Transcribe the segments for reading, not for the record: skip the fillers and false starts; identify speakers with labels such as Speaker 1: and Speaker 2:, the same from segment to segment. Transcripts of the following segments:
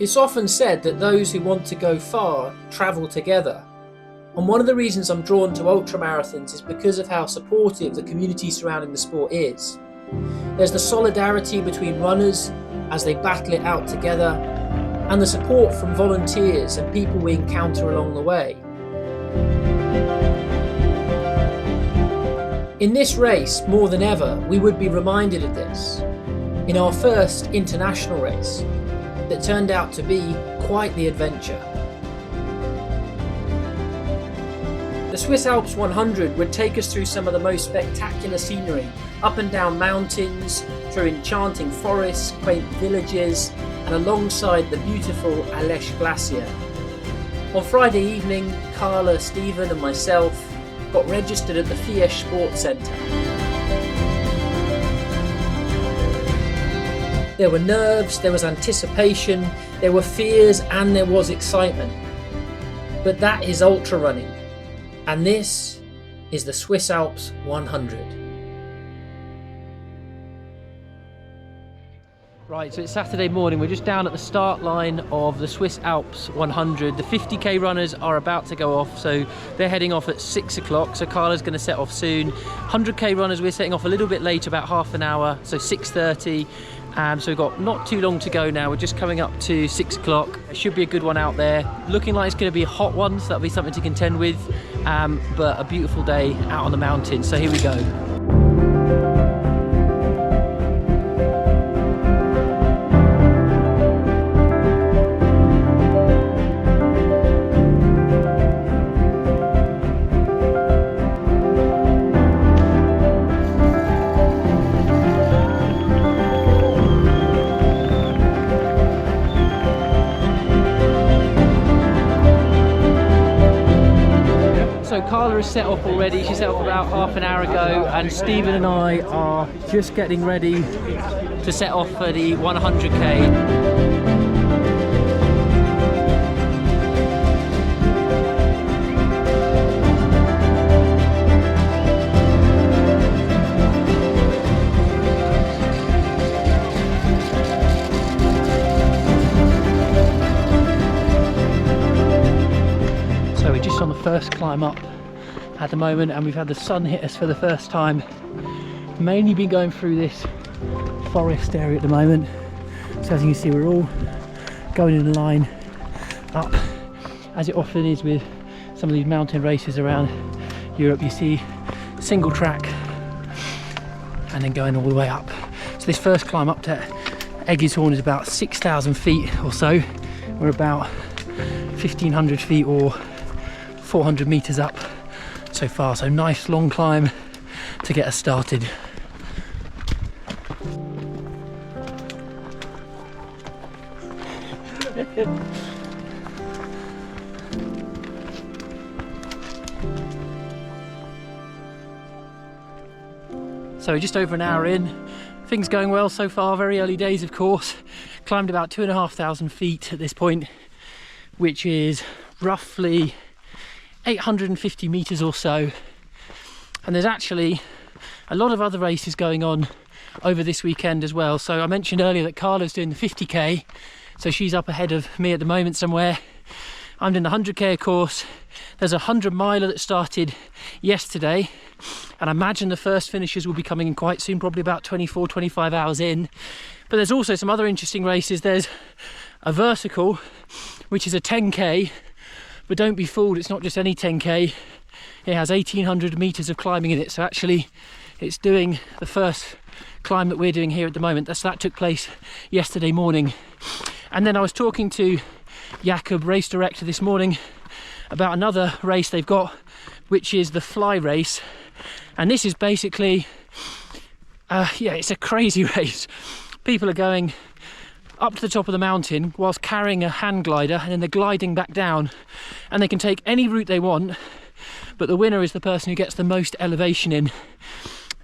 Speaker 1: It's often said that those who want to go far travel together. And one of the reasons I'm drawn to ultramarathons is because of how supportive the community surrounding the sport is. There's the solidarity between runners as they battle it out together, and the support from volunteers and people we encounter along the way. In this race, more than ever, we would be reminded of this. In our first international race, that turned out to be quite the adventure. The Swiss Alps 100 would take us through some of the most spectacular scenery, up and down mountains, through enchanting forests, quaint villages, and alongside the beautiful Aletsch Glacier. On Friday evening, Carla, Stephen and myself got registered at the Valais Sports Centre. There were nerves, there was anticipation, there were fears, and there was excitement. But that is ultra running, and this is the Swiss Alps 100. Right, so it's Saturday morning. We're just down at the start line of the Swiss Alps 100. The 50k runners are about to go off, so they're heading off at 6 o'clock. So Carla's going to set off soon. 100k runners, we're setting off a little bit later, about half an hour, so 6:30. So we've got not too long to go now. We're just coming up to 6 o'clock. It should be a good one out there. Looking like it's going to be a hot one, so that'll be something to contend with. But a beautiful day out on the mountain. So here we go. So Carla is set off already. She set off about half an hour ago, and Stephen and I are just getting ready to set off for the 100k. So we're just on the first climb up at the moment, and we've had the sun hit us for the first time. Mainly been going through this forest area at the moment. So as you can see, we're all going in a line up, as it often is with some of these mountain races around Europe. You see single track and then going all the way up. So this first climb up to Eggieshorn is about 6,000 feet or so. We're about 1,500 feet or 400 meters up so far, so nice long climb to get us started. So just over an hour in, things going well so far. Very early days, of course. Climbed about 2,500 feet at this point, which is roughly 850 meters or so. And there's actually a lot of other races going on over this weekend as well. So I mentioned earlier that Carla's doing the 50k, so she's up ahead of me at the moment somewhere. I'm doing the 100k, of course. There's a 100 miler that started yesterday, and I imagine the first finishers will be coming in quite soon, probably about 24-25 hours in. But there's also some other interesting races. There's a vertical, which is a 10k, but don't be fooled, it's not just any 10k. It has 1,800 meters of climbing in it, so actually it's doing the first climb that we're doing here at the moment. That took place yesterday morning. And then I was talking to Jakob, race director, this morning about another race they've got, which is the Fly race. And this is basically, it's a crazy race. People are going up to the top of the mountain whilst carrying a hang glider, and then they're gliding back down, and they can take any route they want, but the winner is the person who gets the most elevation in.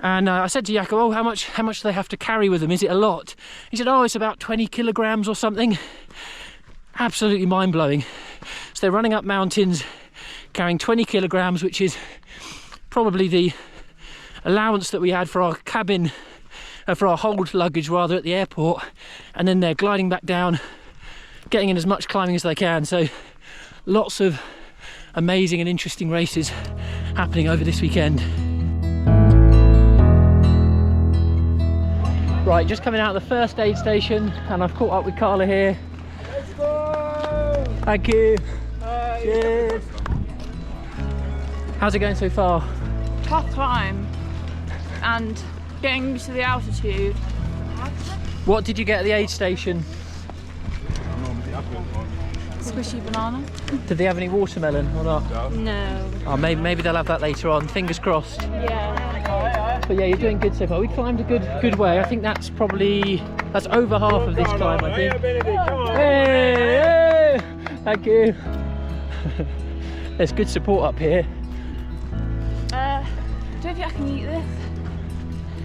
Speaker 1: And I said to Jakob, oh, how much do they have to carry with them? Is it a lot? He said, oh, it's about 20 kilograms or something. Absolutely mind-blowing. So they're running up mountains carrying 20 kilograms, which is probably the allowance that we had for our cabin, for our hold luggage rather, at the airport. And then they're gliding back down getting in as much climbing as they can. So lots of amazing and interesting races happening over this weekend. Right, just coming out of the first aid station, and I've caught up with Carla here.
Speaker 2: Let's go!
Speaker 1: Thank you. Cheers. How's it going so far?
Speaker 3: Tough climb and getting used to the altitude.
Speaker 1: What did you get at the aid station?
Speaker 3: Squishy banana.
Speaker 1: Did they have any watermelon or not?
Speaker 3: No.
Speaker 1: Oh, maybe they'll have that later on. Fingers crossed.
Speaker 3: Yeah.
Speaker 1: But yeah, you're doing good so far. We climbed a good way. I think that's over half of this climb, I think. Hey, thank you. There's good support up here.
Speaker 3: Don't think I can eat this.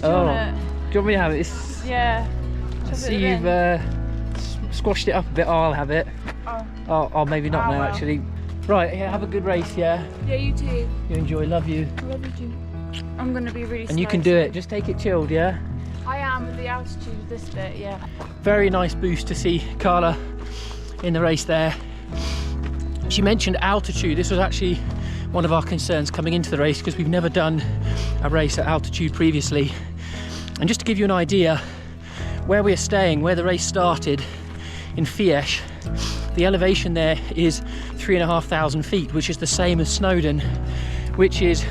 Speaker 3: Do you
Speaker 1: Oh,
Speaker 3: want it?
Speaker 1: do you want me to have it?
Speaker 3: Yeah.
Speaker 1: I see you've squashed it up a bit. I'll have it. Oh, maybe not now, actually. Right, yeah, have a good race, yeah?
Speaker 3: Yeah, you too.
Speaker 1: You enjoy, love you.
Speaker 3: Love you too. I'm going to be really
Speaker 1: And you can do it, just take it chilled, yeah?
Speaker 3: I am with the altitude of this bit, yeah.
Speaker 1: Very nice boost to see Carla in the race there. She mentioned altitude. This was actually one of our concerns coming into the race because we've never done a race at altitude previously. And just to give you an idea, where we're staying, where the race started in Valais, the elevation there is 3,500 feet, which is the same as Snowdon, which is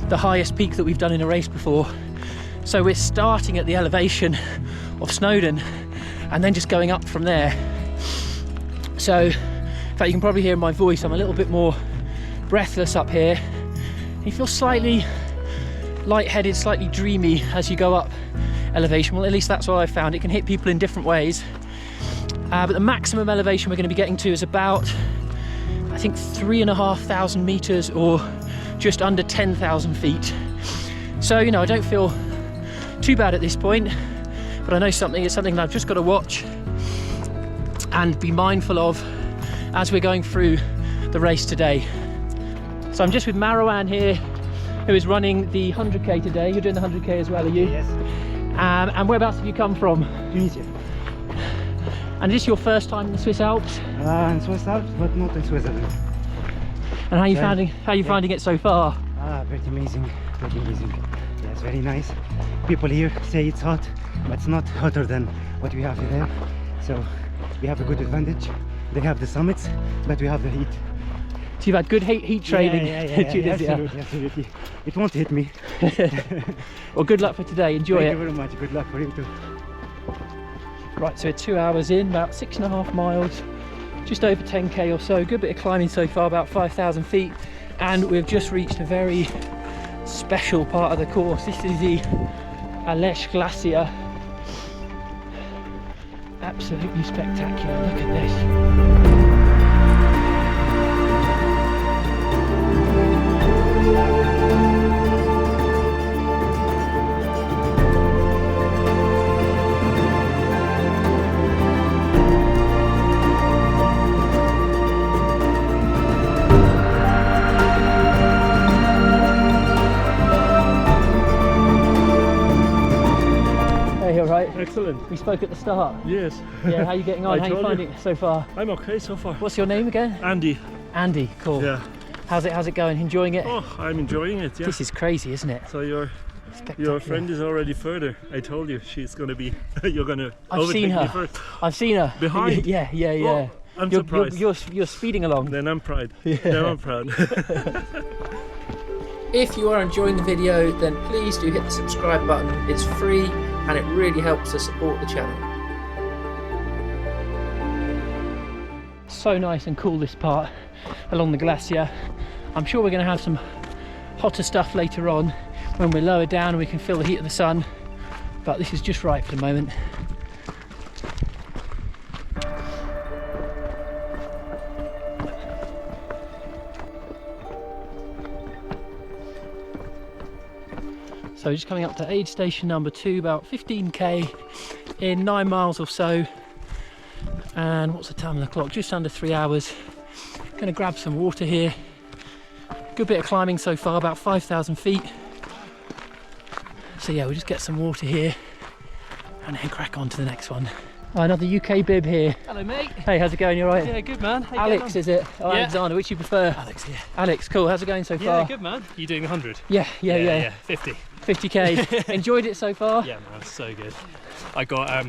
Speaker 1: the highest peak that we've done in a race before. So we're starting at the elevation of Snowdon and then just going up from there. So in fact, you can probably hear in my voice I'm a little bit more breathless up here. You feel slightly lightheaded, slightly dreamy as you go up elevation. Well, at least that's what I found. It can hit people in different ways. But the maximum elevation we're going to be getting to is about, I think, 3,500 meters or just under 10,000 feet. So, you know, I don't feel too bad at this point, but I know it's something that I've just got to watch and be mindful of as we're going through the race today. So I'm just with Marwan here, who is running the 100k today. You're doing the 100k as well, are you?
Speaker 2: Yes.
Speaker 1: And whereabouts have you come from?
Speaker 2: Tunisia.
Speaker 1: And is this your first time in the Swiss Alps?
Speaker 2: In Swiss Alps, but not in Switzerland.
Speaker 1: And how are you finding it so far?
Speaker 2: Pretty amazing, pretty amazing. Yeah, it's very nice. People here say it's hot, but it's not hotter than what we have there. So we have a good advantage. They have the summits, but we have the heat.
Speaker 1: So you've had good heat training.
Speaker 2: Absolutely. It won't hit me.
Speaker 1: Well, good luck for today. Enjoy it.
Speaker 2: Thank you very much. Good luck for you too.
Speaker 1: Right, so we're 2 hours in, about 6.5 miles, just over 10k or so. Good bit of climbing so far, about 5,000 feet, and we've just reached a very special part of the course. This is the Aletsch Glacier. Absolutely spectacular. Look at this.
Speaker 4: Excellent.
Speaker 1: We spoke at the start.
Speaker 4: Yes.
Speaker 1: Yeah, how are you getting on? How are you finding it so far?
Speaker 4: I'm okay so far.
Speaker 1: What's your name again?
Speaker 4: Andy.
Speaker 1: Andy, cool.
Speaker 4: Yeah.
Speaker 1: How's it going? Enjoying it?
Speaker 4: Oh, I'm enjoying it, yeah.
Speaker 1: This is crazy, isn't it?
Speaker 4: So your friend is already further. I told you she's gonna be you're gonna overtake me first.
Speaker 1: I've seen her.
Speaker 4: Behind?
Speaker 1: Yeah.
Speaker 4: Oh, I'm surprised.
Speaker 1: You're speeding along.
Speaker 4: Then I'm proud. Yeah. Then I'm proud.
Speaker 1: If you are enjoying the video, then please do hit the subscribe button. It's free and it really helps to support the channel. So nice and cool, this part along the glacier. I'm sure we're going to have some hotter stuff later on when we're lower down and we can feel the heat of the sun, but this is just right for the moment. So just coming up to aid station number 2, about 15k in 9 miles or so. And what's the time on the clock? Just under 3 hours. Gonna grab some water here. Good bit of climbing so far, about 5,000 feet. So yeah, we'll just get some water here and then crack on to the next one. Oh, another UK bib here.
Speaker 5: Hello, mate.
Speaker 1: Hey, how's it going? You alright?
Speaker 5: Yeah, good, man. How you
Speaker 1: Alex,
Speaker 5: getting on?
Speaker 1: is it? Oh,
Speaker 5: Yeah.
Speaker 1: Alexander, which you prefer?
Speaker 5: Alex, yeah.
Speaker 1: Alex, cool. How's it going so far?
Speaker 5: Yeah, good, man. You doing 100?
Speaker 1: Yeah.
Speaker 5: 50.
Speaker 1: 50k. Enjoyed it so far?
Speaker 5: Yeah, man, so good. I got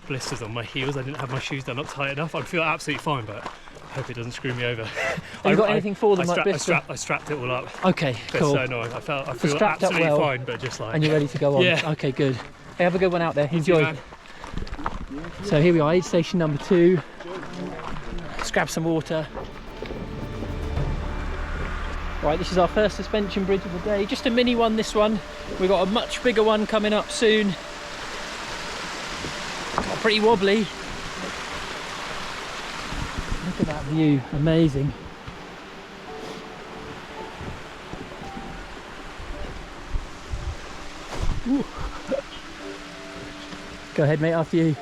Speaker 5: blisters on my heels. I didn't have my shoes done up tight enough. I feel absolutely fine, but I hope it doesn't screw me over.
Speaker 1: Have you got anything for them, like blister?
Speaker 5: I strapped it all up.
Speaker 1: Okay,
Speaker 5: It's
Speaker 1: cool.
Speaker 5: so annoying. I feel
Speaker 1: strapped up
Speaker 5: absolutely
Speaker 1: well.
Speaker 5: fine, but just like...
Speaker 1: And you're ready to go on?
Speaker 5: Yeah.
Speaker 1: Okay, good. Hey, have a good one out there.
Speaker 5: You too,
Speaker 1: Enjoy.
Speaker 5: man.
Speaker 1: So here we are, aid station number 2. Let's grab some water. Right, this is our first suspension bridge of the day. Just a mini one, this one. We've got a much bigger one coming up soon. Got pretty wobbly. Look at that view, amazing. Ooh. Go ahead, mate, after you.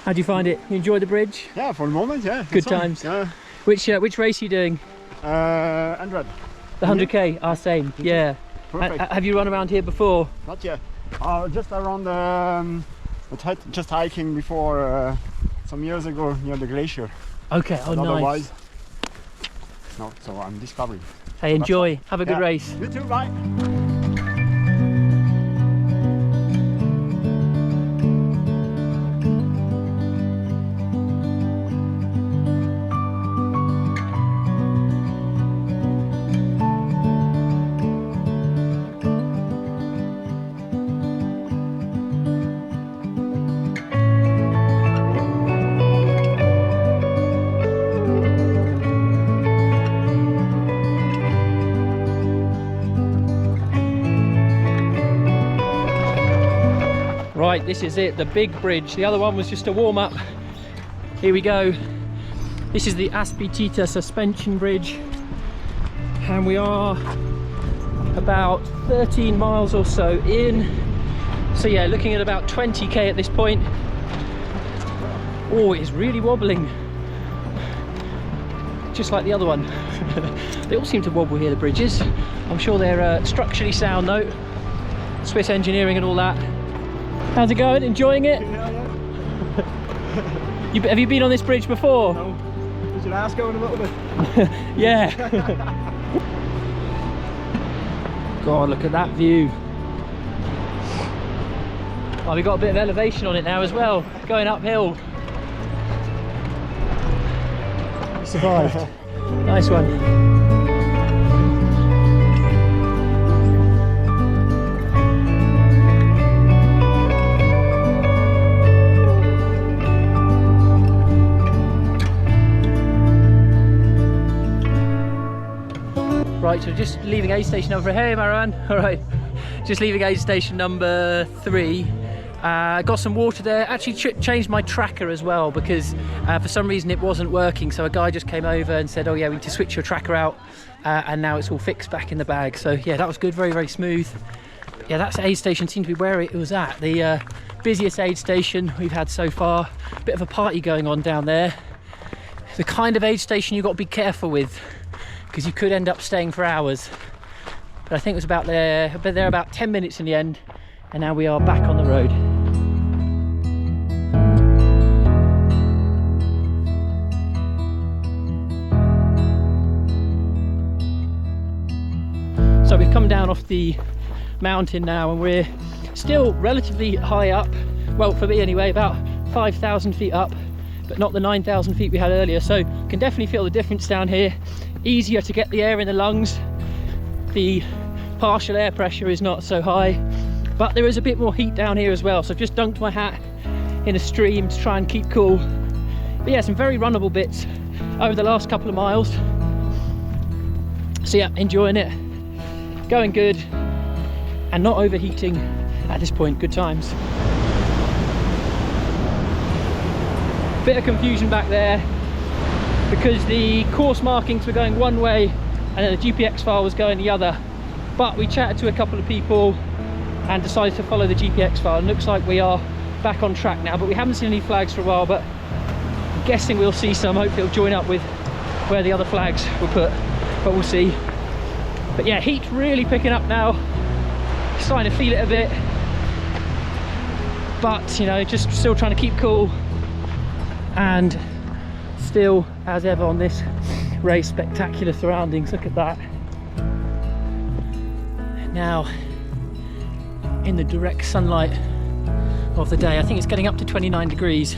Speaker 1: How'd you find it? You enjoy the bridge?
Speaker 6: Yeah, for the moment, yeah.
Speaker 1: Good
Speaker 6: it's on.
Speaker 1: times.
Speaker 6: Yeah.
Speaker 1: Which race are you doing?
Speaker 6: 100.
Speaker 1: The 100k? Our same, yeah.
Speaker 6: Perfect.
Speaker 1: Have you run around here before?
Speaker 6: Not yet. Just around just hiking before some years ago near the glacier.
Speaker 1: Okay, oh
Speaker 6: But
Speaker 1: nice.
Speaker 6: otherwise, no, so I'm discovering.
Speaker 1: Hey, enjoy. Have a good
Speaker 6: Yeah.
Speaker 1: race.
Speaker 6: You too, bye.
Speaker 1: Right, this is it, the big bridge. The other one was just a warm-up. Here we go. This is the Aspitita suspension bridge. And we are about 13 miles or so in. So yeah, looking at about 20k at this point. Oh, it is really wobbling. Just like the other one. They all seem to wobble here, the bridges. I'm sure they're structurally sound though. Swiss engineering and all that. How's it going? Enjoying it?
Speaker 6: Yeah.
Speaker 1: Have you been on this bridge before?
Speaker 6: No. Is your ass going a little bit?
Speaker 1: Yeah. God, look at that view. Oh, we've got a bit of elevation on it now as well. Going uphill. Survived. Nice one. Right, so just leaving aid station number. Hey, Marwan. All right, just leaving aid station number 3. Got some water there. Actually changed my tracker as well because for some reason it wasn't working. So a guy just came over and said, "Oh yeah, we need to switch your tracker out," and now it's all fixed back in the bag. So yeah, that was good. Very, very smooth. Yeah, that's aid station seemed to be where it was at. The busiest aid station we've had so far. Bit of a party going on down there. The kind of aid station you've got to be careful with, because you could end up staying for hours. But I think it was about there, but there about 10 minutes in the end, and now we are back on the road. So we've come down off the mountain now, and we're still relatively high up. Well, for me anyway, about 5,000 feet up, but not the 9,000 feet we had earlier. So can definitely feel the difference down here. Easier to get the air in the lungs. The partial air pressure is not so high, but there is a bit more heat down here as well. So I've just dunked my hat in a stream to try and keep cool. But yeah, some very runnable bits over the last couple of miles. So yeah, enjoying it. Going good and not overheating at this point. Good times. Bit of confusion back there because the course markings were going one way and then the GPX file was going the other, but we chatted to a couple of people and decided to follow the GPX file, and looks like we are back on track now. But we haven't seen any flags for a while, but I'm guessing we'll see some. Hopefully it'll join up with where the other flags were put, but we'll see. But yeah, heat really picking up now. Starting to feel it a bit. but you know, just still trying to keep cool, and still as ever on this race, spectacular surroundings. Look at that. Now in the direct sunlight of the day. I think it's getting up to 29 degrees,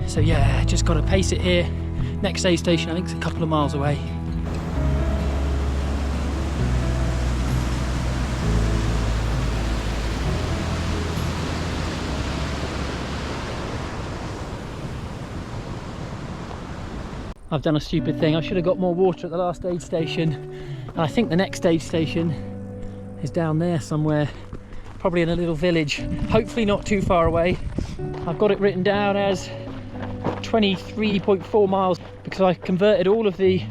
Speaker 1: so yeah, just got to pace it here. Next aid station I think it's a couple of miles away. I've done a stupid thing. I should have got more water at the last aid station, and I think the next aid station is down there somewhere, probably in a little village, hopefully not too far away. I've got it written down as 23.4 miles because I converted all of the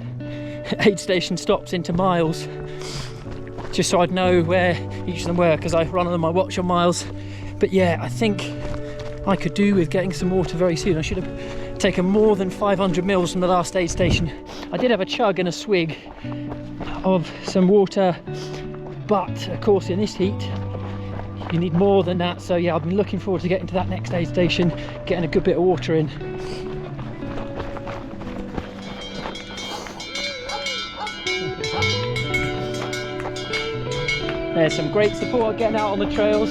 Speaker 1: aid station stops into miles just so I'd know where each of them were, because I run on my watch on miles. But yeah, I think I could do with getting some water very soon. I should have taken more than 500 mils from the last aid station. I did have a chug and a swig of some water, but of course in this heat you need more than that. So yeah, I've been looking forward to getting to that next aid station, getting a good bit of water in. There's some great support getting out on the trails.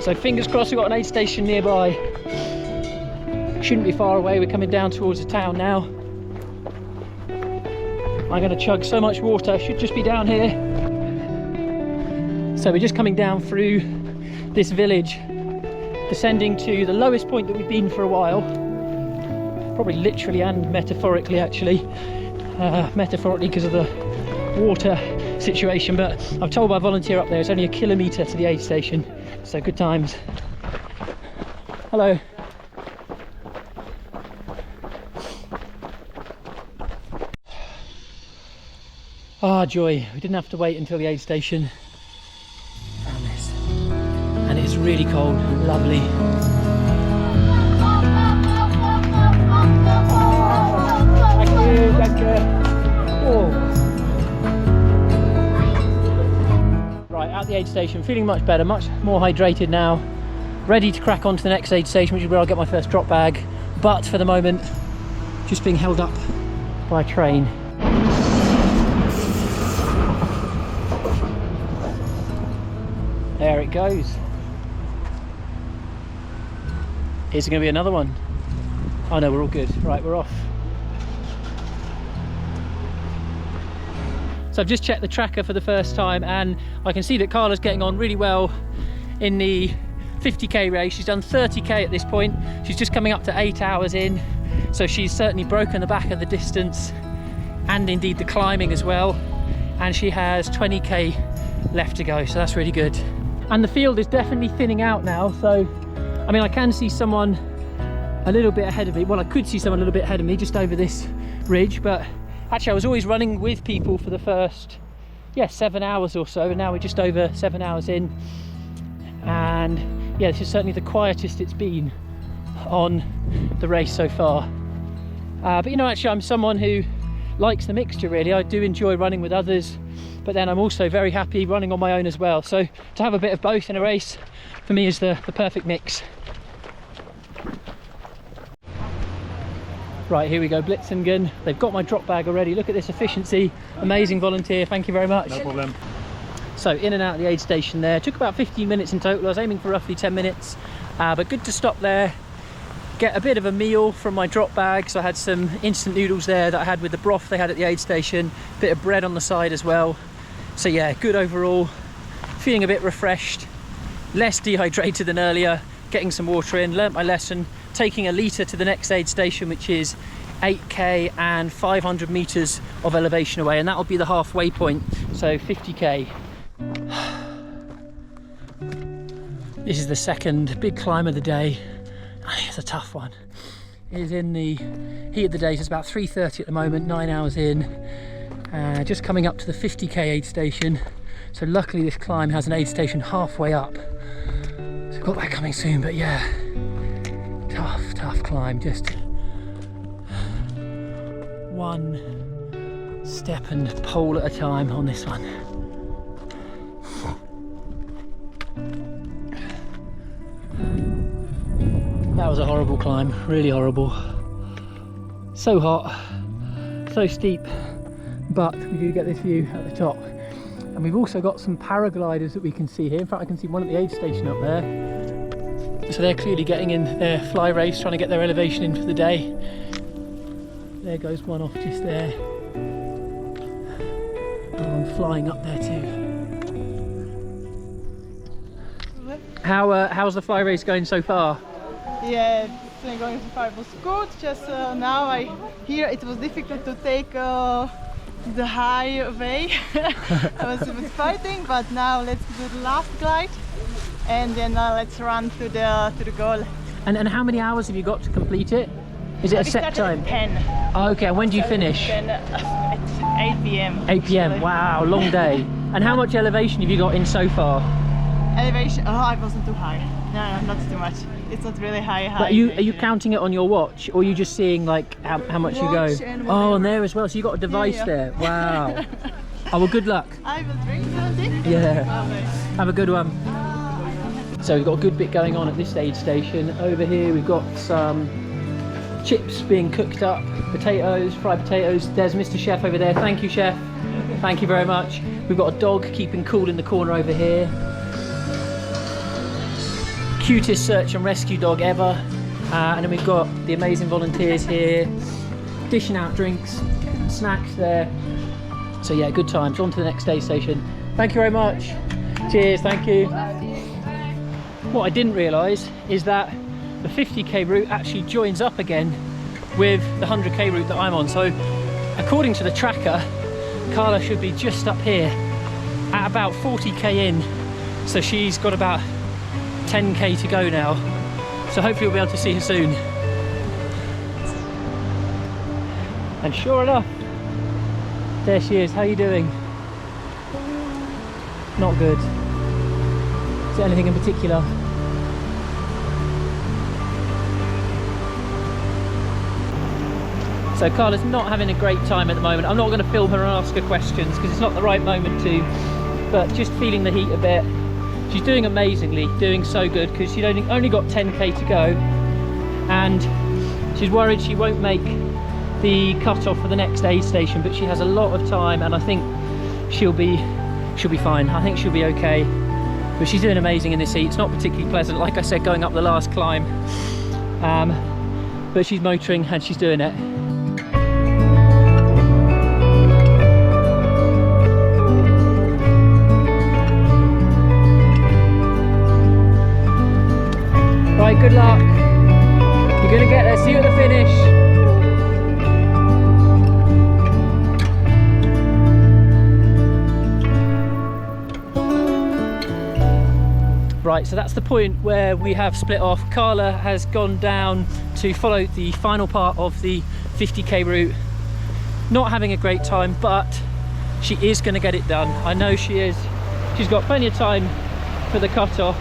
Speaker 1: So fingers crossed we've got an aid station nearby. Shouldn't be far away. We're coming down towards the town now. I'm going to chug so much water. Should just be down here. So we're just coming down through this village, descending to the lowest point that we've been for a while. Probably literally and metaphorically actually. Metaphorically because of the water situation, but I've told my volunteer up there it's only a kilometre to the aid station, so good times. Hello. Ah, joy, we didn't have to wait until the aid station. Found this, and it's really cold, lovely. Thank you, thank you. Oh. Right, at the aid station, feeling much better, much more hydrated now, ready to crack on to the next aid station, which is where I'll get my first drop bag, but for the moment just being held up by a train. There it goes. Is it going to be another one? Oh no, we're all good. Right, we're off. So I've just checked the tracker for the first time, and I can see that Carla's getting on really well in the 50k race. She's done 30k at this point. She's just coming up to 8 hours in, so she's certainly broken the back of the distance and indeed the climbing as well, and she has 20k left to go, so that's really good. And the field is definitely thinning out now, so I mean I can see someone a little bit ahead of me. Well, I could see someone a little bit ahead of me just over this ridge, but actually I was always running with people for the first 7 hours or so, and now we're just over 7 hours in, and yeah, this is certainly the quietest it's been on the race so far. But you know, actually I'm someone who likes the mixture really. I do enjoy running with others, but then I'm also very happy running on my own as well, so to have a bit of both in a race for me is the perfect mix. Right, here we go, Blitzingen. They've got my drop bag already. Look at this efficiency. Amazing volunteer, thank you very much.
Speaker 4: No problem.
Speaker 1: So in and out of the aid station there. Took about 15 minutes in total. I was aiming for roughly 10 minutes, but good to stop there, get a bit of a meal from my drop bag. So I had some instant noodles there that I had with the broth they had at the aid station, bit of bread on the side as well. So yeah, good overall. Feeling a bit refreshed, less dehydrated than earlier, getting some water in, learnt my lesson, taking a litre to the next aid station, which is 8k and 500 meters of elevation away, and that'll be the halfway point, so 50k. This is the second big climb of the day. It's a tough one. It is in the heat of the day, so it's about 3:30 at the moment, 9 hours in, just coming up to the 50k aid station. So luckily this climb has an aid station halfway up, so we've got that coming soon. But yeah, tough climb, just one step and pole at a time on this one. That was a horrible climb, really horrible. So hot, so steep, but we do get this view at the top. And we've also got some paragliders that we can see here. In fact, I can see one at the aid station up there. So they're clearly getting in their fly race, trying to get their elevation in for the day. There goes one off just there. And one flying up there too. How's the fly race going so far?
Speaker 7: Yeah, it's been going so far. It was good. Just now I hear it was difficult to take the high way. I was a bit fighting, but now let's do the last glide, and then let's run to the goal.
Speaker 1: And how many hours have you got to complete it? Is it a set time?
Speaker 7: At 10.
Speaker 1: Oh, okay, and when do you finish?
Speaker 7: Then, at 8 p.m.
Speaker 1: 8 p.m.
Speaker 7: actually.
Speaker 1: Wow, long day. And how much elevation have you got in so far?
Speaker 7: Elevation? Oh, I wasn't too high. No, not too much. It's not really high.
Speaker 1: But are you counting it on your watch, or are you just seeing like how much you go? Oh, and there as well. So you got a device there. Wow. Oh well, good luck.
Speaker 7: I will drink something.
Speaker 1: Yeah. Have a good one. So we've got a good bit going on at this aid station. Over here we've got some chips being cooked up, potatoes, fried potatoes. There's Mr. Chef over there. Thank you, Chef. Thank you very much. We've got a dog keeping cool in the corner over here. Cutest search and rescue dog ever. And then we've got the amazing volunteers here dishing out drinks, snacks there. So yeah, good times. On to the next aid station. Thank you very much. Cheers, thank you. What I didn't realise is that the 50k route actually joins up again with the 100k route that I'm on. So according to the tracker, Carla should be just up here at about 40k in. So she's got about 10k to go now. So hopefully we'll be able to see her soon. And sure enough, there she is. How are you doing? Not good. Is there anything in particular? So Carla's not having a great time at the moment. I'm not going to film her and ask her questions because it's not the right moment to, but just feeling the heat a bit. She's doing amazingly, doing so good because she'd only got 10k to go, and she's worried she won't make the cut-off for the next aid station, but she has a lot of time and I think she'll be fine. I think she'll be okay. But she's doing amazing in this heat. It's not particularly pleasant, like I said, going up the last climb. But she's motoring and she's doing it. Right, good luck. You're gonna get there. See you at the finish. Right, so that's the point where we have split off. Carla has gone down to follow the final part of the 50k route. Not having a great time, but she is going to get it done. I know she is. She's got plenty of time for the cut-off.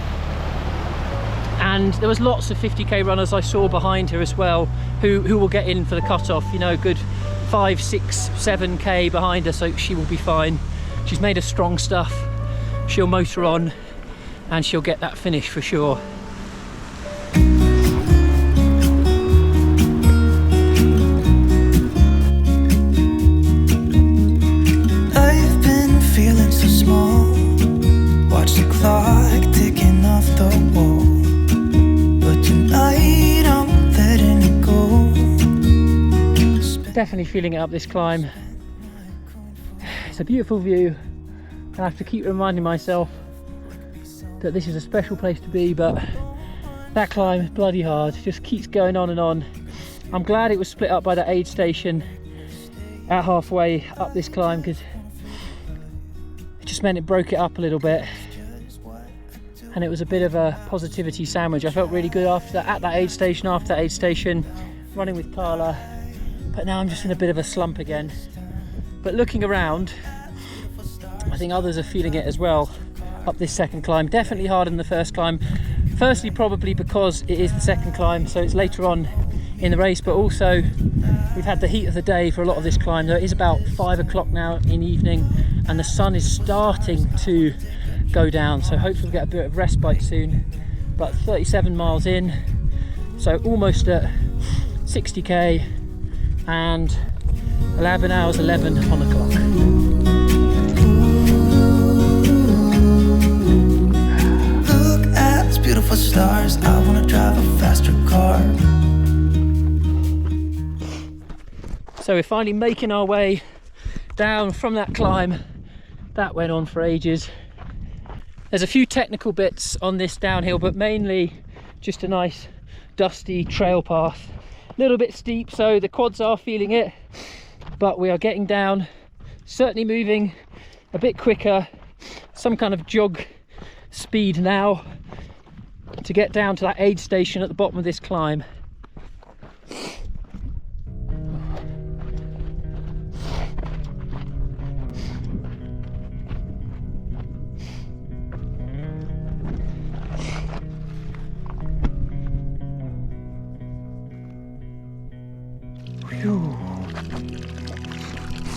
Speaker 1: And there was lots of 50k runners I saw behind her as well who will get in for the cut-off, you know, a good 5, 6, 7k behind her, so she will be fine. She's made of strong stuff. She'll motor on and she'll get that finish for sure.
Speaker 8: I've been feeling so small. Watch the clock ticking off the wall. But tonight I'm letting it go.
Speaker 1: Definitely feeling it up this climb. It's a beautiful view. I have to keep reminding myself that this is a special place to be, but that climb is bloody hard. Just keeps going on and on. I'm glad it was split up by the aid station at halfway up this climb, because it just meant it broke it up a little bit, and it was a bit of a positivity sandwich. I felt really good after that, at that aid station, after that aid station, running with Carla, but now I'm just in a bit of a slump again. But looking around, I think others are feeling it as well up this second climb. Definitely harder than the first climb. Firstly, probably because it is the second climb, so it's later on in the race, but also we've had the heat of the day for a lot of this climb. Though it is about 5 o'clock now in the evening and the sun is starting to go down, so hopefully we'll get a bit of respite soon. But 37 miles in, So almost at 60k and 11 hours 11 on the clock.
Speaker 8: Look at these beautiful stars. I want to drive a faster car.
Speaker 1: So we're finally making our way down from that climb. That went on for ages. There's a few technical bits on this downhill, but mainly just a nice dusty trail path. A little bit steep, so the quads are feeling it, but we are getting down, certainly moving a bit quicker, some kind of jog speed now to get down to that aid station at the bottom of this climb.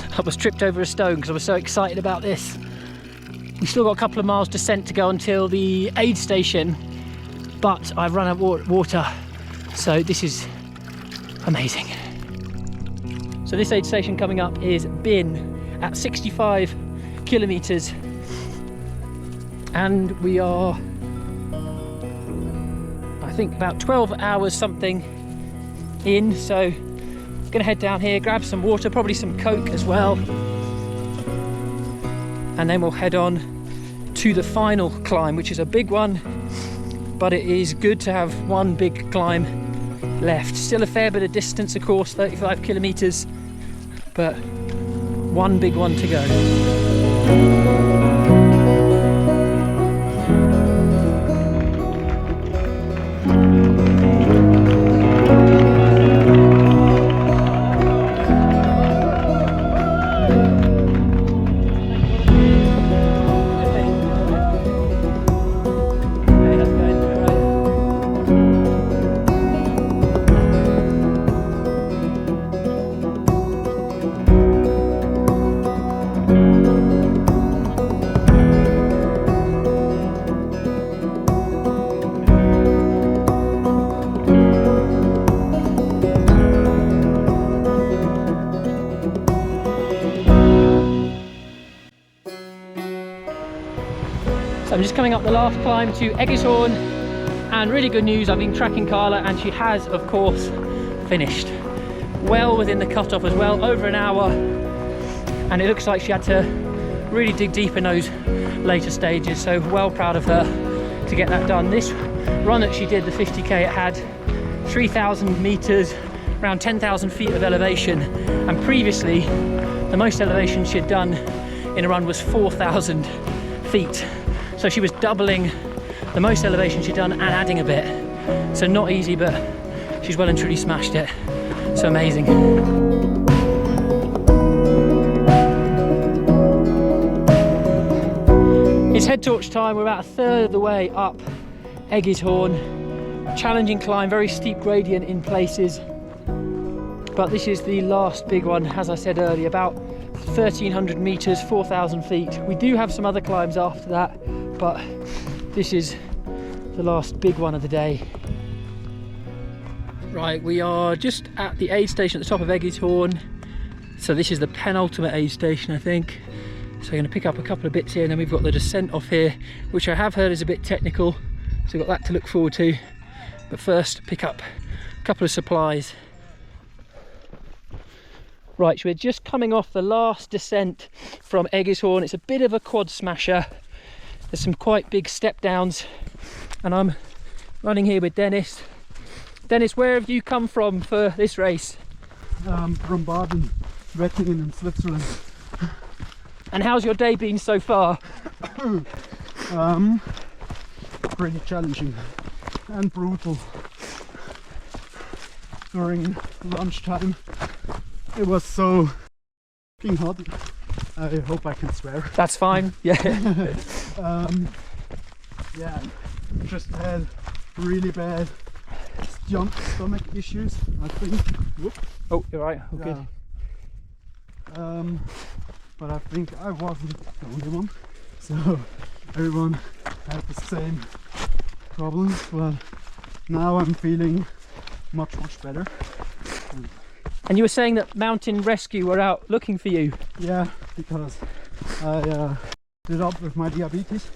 Speaker 1: I was tripped over a stone because I was so excited about this. We've still got a couple of miles descent to go until the aid station, but I've run out of water, so this is amazing. So this aid station coming up is Binn at 65 kilometers, and we are, I think, about 12 hours something in, so gonna head down here, grab some water, probably some Coke as well, and then we'll head on to the final climb, which is a big one, but it is good to have one big climb left. Still a fair bit of distance, of course, 35 kilometers, but one big one to go. So I'm just coming up the last climb to Eggishorn, and really good news, I've been tracking Carla and she has of course finished. Well within the cutoff as well, over an hour, and it looks like she had to really dig deep in those later stages, so well proud of her to get that done. This run that she did, the 50k, it had 3,000 meters, around 10,000 feet of elevation, and previously the most elevation she had done in a run was 4,000 feet. So she was doubling the most elevation she'd done and adding a bit. So not easy, but she's well and truly smashed it. So amazing. It's head torch time. We're about a third of the way up Eggishorn. Challenging climb, very steep gradient in places. But this is the last big one, as I said earlier, about 1,300 meters, 4,000 feet. We do have some other climbs after that, but this is the last big one of the day. Right, we are just at the aid station at the top of Eggishorn. So this is the penultimate aid station, I think. So I'm going to pick up a couple of bits here, and then we've got the descent off here, which I have heard is a bit technical. So we've got that to look forward to. But first, pick up a couple of supplies. Right, so we're just coming off the last descent from Eggishorn. It's a bit of a quad smasher. There's some quite big step downs, and I'm running here with Dennis. Dennis, where have you come from for this race?
Speaker 6: From Baden, Wettingen in Switzerland.
Speaker 1: And how's your day been so far?
Speaker 6: Pretty challenging and brutal. During lunchtime, it was so fucking hot. I hope I can swear.
Speaker 1: That's fine. Yeah.
Speaker 6: Yeah, just had really bad stomach issues, I think. Whoop.
Speaker 1: Oh, you're right. Oh, good.
Speaker 6: But I think I wasn't the only one, so everyone had the same problems. But now I'm feeling much better.
Speaker 1: And you were saying that Mountain Rescue were out looking for you.
Speaker 6: Yeah, because I did up with my diabetes,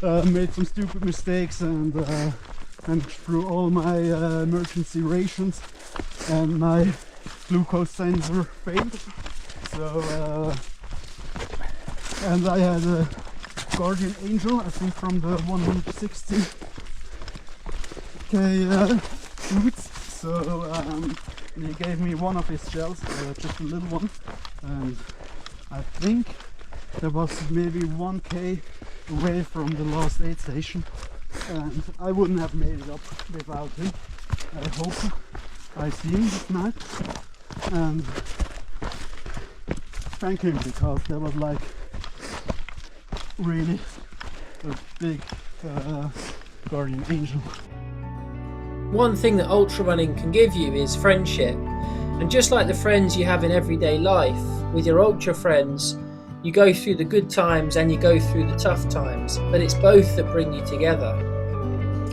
Speaker 6: made some stupid mistakes, and threw all my emergency rations, and my glucose sensor failed. So and I had a guardian angel, I think from the 160k routes. So he gave me one of his gels, just a little one, and I think there was maybe 1k away from the last aid station, and I wouldn't have made it up without him. I hope I see him this night and thank him, because there was like really a big guardian angel.
Speaker 1: One thing that ultra running can give you is friendship, and just like the friends you have in everyday life, with your ultra friends you go through the good times and you go through the tough times, but it's both that bring you together.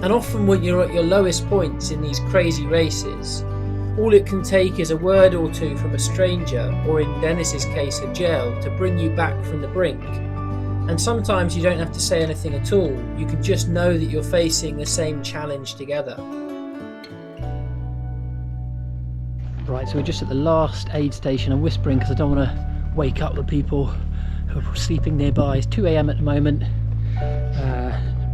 Speaker 1: And often when you're at your lowest points in these crazy races, all it can take is a word or two from a stranger, or in Dennis's case a gel, to bring you back from the brink. And sometimes you don't have to say anything at all, you can just know that you're facing the same challenge together. Right, so we're just at the last aid station. I'm whispering because I don't want to wake up the people who are sleeping nearby. It's 2 AM at the moment,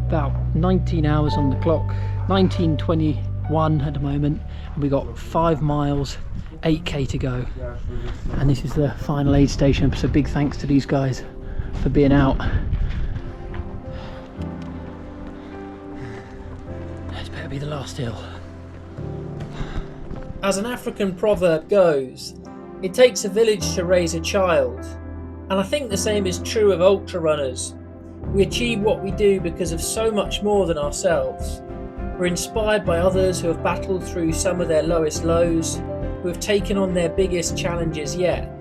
Speaker 1: about 19 hours on the clock, 19:21 at the moment, and we got 5 miles, 8k to go, and this is the final aid station, so big thanks to these guys for being out. This better be the last hill. As an African proverb goes, it takes a village to raise a child, and I think the same is true of ultra runners. We achieve what we do because of so much more than ourselves. We're inspired by others who have battled through some of their lowest lows, who have taken on their biggest challenges yet,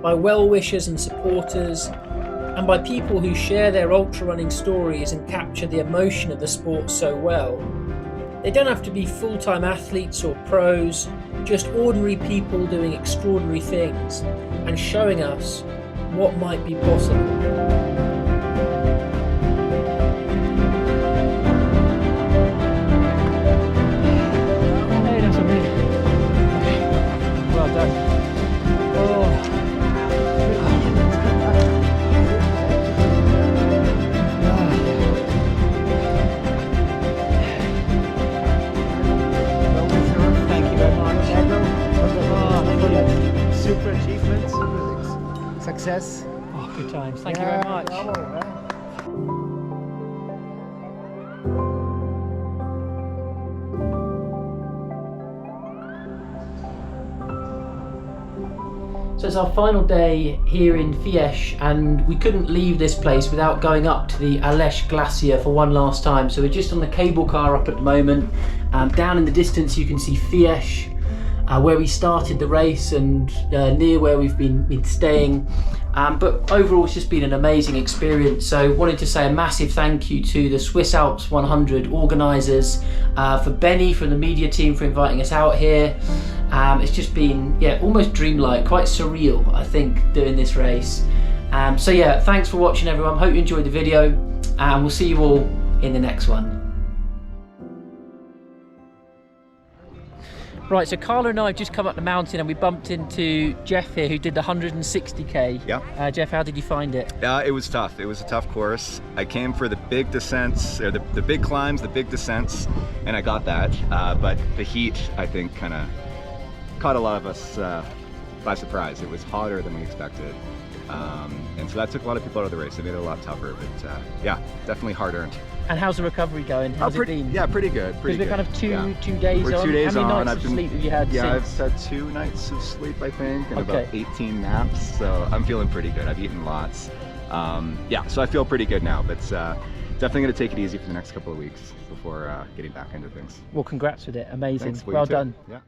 Speaker 1: by well-wishers and supporters, and by people who share their ultra running stories and capture the emotion of the sport so well. They don't have to be full-time athletes or pros, just ordinary people doing extraordinary things and showing us what might be possible. Hey, that's amazing. Well done. Thank you very much.
Speaker 2: Super achievement, success.
Speaker 1: Oh, good times. Thank you very much. So it's our final day here in Valais, and we couldn't leave this place without going up to the Aletsch Glacier for one last time. So we're just on the cable car up at the moment. Down in the distance you can see Valais, where we started the race, and near where we've been staying. But overall it's just been an amazing experience. So wanted to say a massive thank you to the Swiss Alps 100 organisers, for Benny from the media team for inviting us out here. It's just been, yeah, almost dreamlike, quite surreal, I think, doing this race. So yeah, thanks for watching everyone. Hope you enjoyed the video, and we'll see you all in the next one. Right, so Carla and I have just come up the mountain and we bumped into Jeff here, who did the 160k.
Speaker 9: Yeah.
Speaker 1: Jeff, how did you find it?
Speaker 9: It was tough. It was a tough course. I came for the big descents, or the big climbs, the big descents, and I got that. But the heat, I think, kind of caught a lot of us by surprise. It was hotter than we expected. And so that took a lot of people out of the race. It made it a lot tougher, but yeah, definitely hard earned.
Speaker 1: And how's the recovery going? How's it been?
Speaker 9: Yeah, pretty good. Pretty good.
Speaker 1: We're kind of two days
Speaker 9: We're
Speaker 1: on.
Speaker 9: 2 days
Speaker 1: How many
Speaker 9: on.
Speaker 1: nights of sleep have you had since?
Speaker 9: I've had 2 nights of sleep, I think, and
Speaker 1: Okay.
Speaker 9: about 18 naps. So I'm feeling pretty good. I've eaten lots. Yeah, so I feel pretty good now, but definitely going to take it easy for the next couple of weeks before getting back into things.
Speaker 1: Well, congrats with it. Amazing.
Speaker 9: Thanks,
Speaker 1: well done.
Speaker 9: Yeah.